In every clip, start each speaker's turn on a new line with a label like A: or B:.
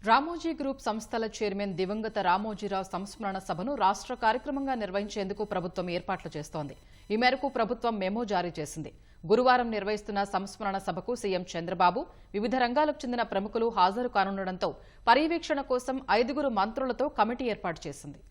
A: Ramoji group సంస్థల chairman దివంగత రామోజీరావు సంస్మరణ సభను రాష్ట్ర కార్యక్రమంగా నిర్వహించేందుకు ప్రభుత్వం ఏర్పాట్లు చేస్తోంది. ఈ మేరకు ప్రభుత్వం మెమో జారీ చేసింది. గురువారం నిర్వహిస్తున్న సంస్మరణ సభకు సీఎం చంద్రబాబు, వివిధ రంగాలకు చెందిన ప్రముఖులు హాజరు కానుండటంతో పర్యవేక్షణ కోసం 5 మంత్రులతో కమిటీ ఏర్పాటు చేసింది.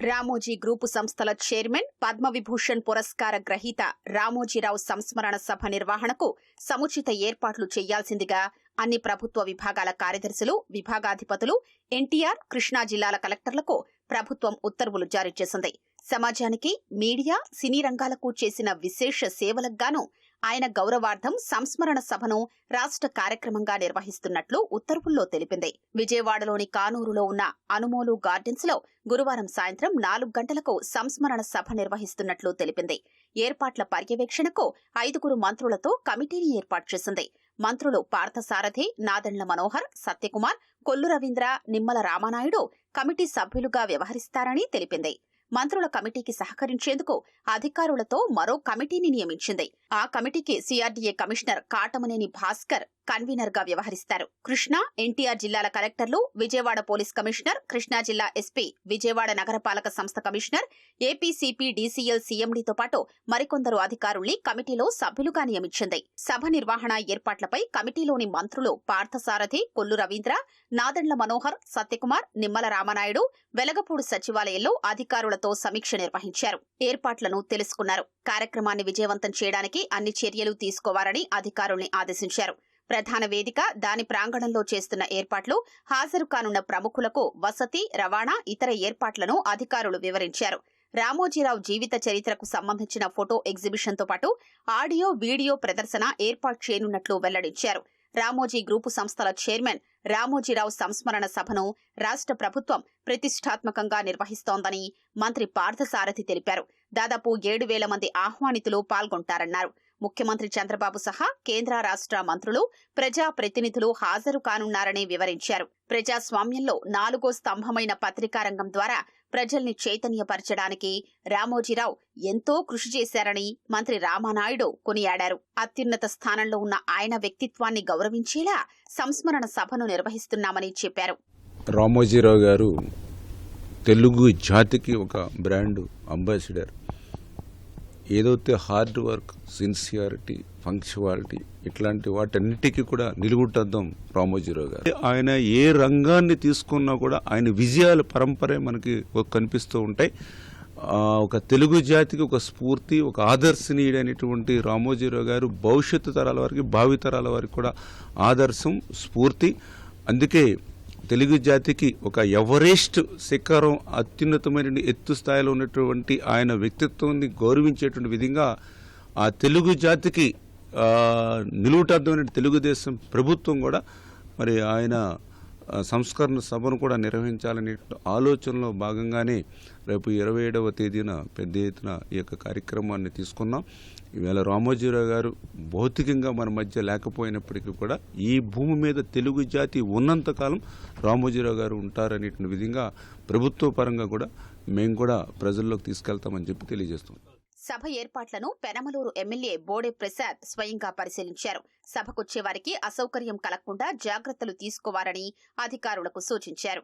B: రామోజీ గ్రూపు సంస్థల చైర్మన్, పద్మవిభూషణ్ పురస్కార గ్రహీత రామోజీరావు సంస్మరణ సభ నిర్వహణకు సముచిత ఏర్పాట్లు చేయాల్సిందిగా అన్ని ప్రభుత్వ విభాగాల కార్యదర్శులు, విభాగాధిపతులు, ఎన్టీఆర్, కృష్ణా జిల్లాల కలెక్టర్లకు ప్రభుత్వం ఉత్తర్వులు జారీ చేసింది. సమాజానికి, మీడియా, సినీ రంగాలకు చేసిన విశేష సేవలకు గాను ఆయన గౌరవార్థం సంస్మరణ సభను రాష్ట్ర కార్యక్రమంగా నిర్వహిస్తున్నట్లు ఉత్తర్వుల్లో తెలిపింది. విజయవాడలోని కానూరులో ఉన్న అనుమోలు గార్డెన్స్ లో గురువారం సాయంత్రం 4 గంటలకు సంస్మరణ సభ నిర్వహిస్తున్నట్లు తెలిపింది. ఏర్పాట్ల పర్యవేక్షణకు 5 మంత్రులతో కమిటీని ఏర్పాటు చేసింది. మంత్రులు పార్థసారథి, నాదెండ్ల మనోహర్, సత్యకుమార్, కొల్లు రవీంద్ర, నిమ్మల రామానాయుడు కమిటీ సభ్యులుగా వ్యవహరిస్తారని తెలిపింది. మంత్రుల కమిటీకి సహకరించేందుకు అధికారులతో మరో కమిటీని నియమించింది. ఆ కమిటీకి CRDA commissioner Katamaneni Bhaskar convener గా వ్యవహరిస్తారు. కృష్ణా, ఎన్టీఆర్ జిల్లాల కలెక్టర్లు, విజయవాడ పోలీస్ కమిషనర్, కృష్ణా జిల్లా ఎస్పీ, విజయవాడ నగరపాలక సంస్థ కమిషనర్, ఏపీసీపీ డీసీఎల్ సీఎండీతో పాటు మరికొందరు అధికారుల్ని కమిటీలో సభ్యులుగా నియమించింది. సభ నిర్వహణ ఏర్పాట్లపై కమిటీలోని మంత్రులు పార్థసారథి, కొల్లు రవీంద్ర, నాదెండ్ల మనోహర్, సత్యకుమార్, నిమ్మల రామానాయుడు వెలగపూడి సచివాలయంలో అధికారులతో సమీక్ష నిర్వహించారు. ఏర్పాట్లను తెలుసుకున్నారు. కార్యక్రమాన్ని విజయవంతం చేయడానికి అన్ని చర్యలు తీసుకోవాలని అధికారుల్ని ఆదేశించారు. ప్రధాన వేదిక, దాని ప్రాంగణంలో చేస్తున్న ఏర్పాట్లు, హాజరు కానున్న ప్రముఖులకు వసతి, రవాణా, ఇతర ఏర్పాట్లను అధికారులు వివరించారు. రామోజీరావు జీవిత చరిత్రకు సంబంధించిన ఫోటో ఎగ్జిబిషన్తో పాటు ఆడియో, వీడియో ప్రదర్శన ఏర్పాటు చేయనున్నట్లు వెల్లడించారు. రామోజీ గ్రూపు సంస్థల చైర్మన్ రామోజీరావు సంస్మరణ సభను రాష్ట్ర ప్రభుత్వం ప్రతిష్టాత్మకంగా నిర్వహిస్తోందని మంత్రి పార్థసారథి తెలిపారు. దాదాపు 7,000 మంది ఆహ్వానితులు పాల్గొంటారన్నారు. ముఖ్యమంత్రి చంద్రబాబు సహా కేంద్ర, రాష్ట్ర మంత్రులు, ప్రజా ప్రతినిధులు హాజరు కానున్నారని వివరించారు. ప్రజాస్వామ్యంలో 4వ స్తంభమైన పత్రికా రంగం ద్వారా ప్రజల్ని చైతన్యపరచడానికి రామోజీరావు ఎంతో కృషి చేశారని మంత్రి రామానాయుడు కొనియాడారు. అత్యున్నత స్థానంలో ఉన్న ఆయన వ్యక్తిత్వాన్ని గౌరవించేలా సంస్మరణ సభను నిర్వహిస్తున్నామని చెప్పారు.
C: రామోజీరావు గారు తెలుగు జాతికి ఒక బ్రాండ్ అంబాసిడర్. ఏదైతే హార్డ్ వర్క్, సిన్సియారిటీ, పంక్చువాలిటీ ఇట్లాంటి వాటన్నిటికీ కూడా నిలుగుటద్దం రామోజీరావు గారు. ఆయన ఏ రంగాన్ని తీసుకున్నా కూడా ఆయన విజయాల పరంపరే మనకి కనిపిస్తూ ఉంటాయి. ఒక తెలుగు జాతికి ఒక స్ఫూర్తి, ఒక ఆదర్శనీయుడైనటువంటి రామోజీరావు గారు భవిష్యత్తు తరాల వారికి, భావితరాల వారికి కూడా ఆదర్శం, స్ఫూర్తి. అందుకే తెలుగు జాతికి ఒక ఎవరెస్ట్ శిఖరం, అత్యున్నతమైన ఎత్తు స్థాయిలో ఉన్నటువంటి ఆయన వ్యక్తిత్వాన్ని గౌరవించేటువంటి విధంగా ఆ తెలుగు జాతికి నిలువుటద్దమైన తెలుగుదేశం ప్రభుత్వం కూడా మరి ఆయన సంస్కరణ సభను కూడా నిర్వహించాలనే ఆలోచనలో భాగంగానే రేపు 27వ తేదీన పెద్ద ఎత్తున ఈ యొక్క కార్యక్రమాన్ని తీసుకున్నాం. ఈవేళ రామోజీరావు గారు భౌతికంగా మన మధ్య లేకపోయినప్పటికీ కూడా ఈ భూమి మీద తెలుగు జాతి ఉన్నంతకాలం రామోజీరావు గారు ఉంటారనేటువంటి విధంగా ప్రభుత్వ పరంగా కూడా మేము కూడా ప్రజల్లోకి తీసుకెళ్తామని చెప్పి తెలియజేస్తున్నాం.
B: సభ ఏర్పాట్లను పెనమలూరు ఎమ్మెల్యే బోడే ప్రసాద్ స్వయంగా పరిశీలించారు. సభకొచ్చే వారికి అసౌకర్యం కలగకుండా జాగ్రత్తలు తీసుకోవాలని అధికారులకు సూచించారు.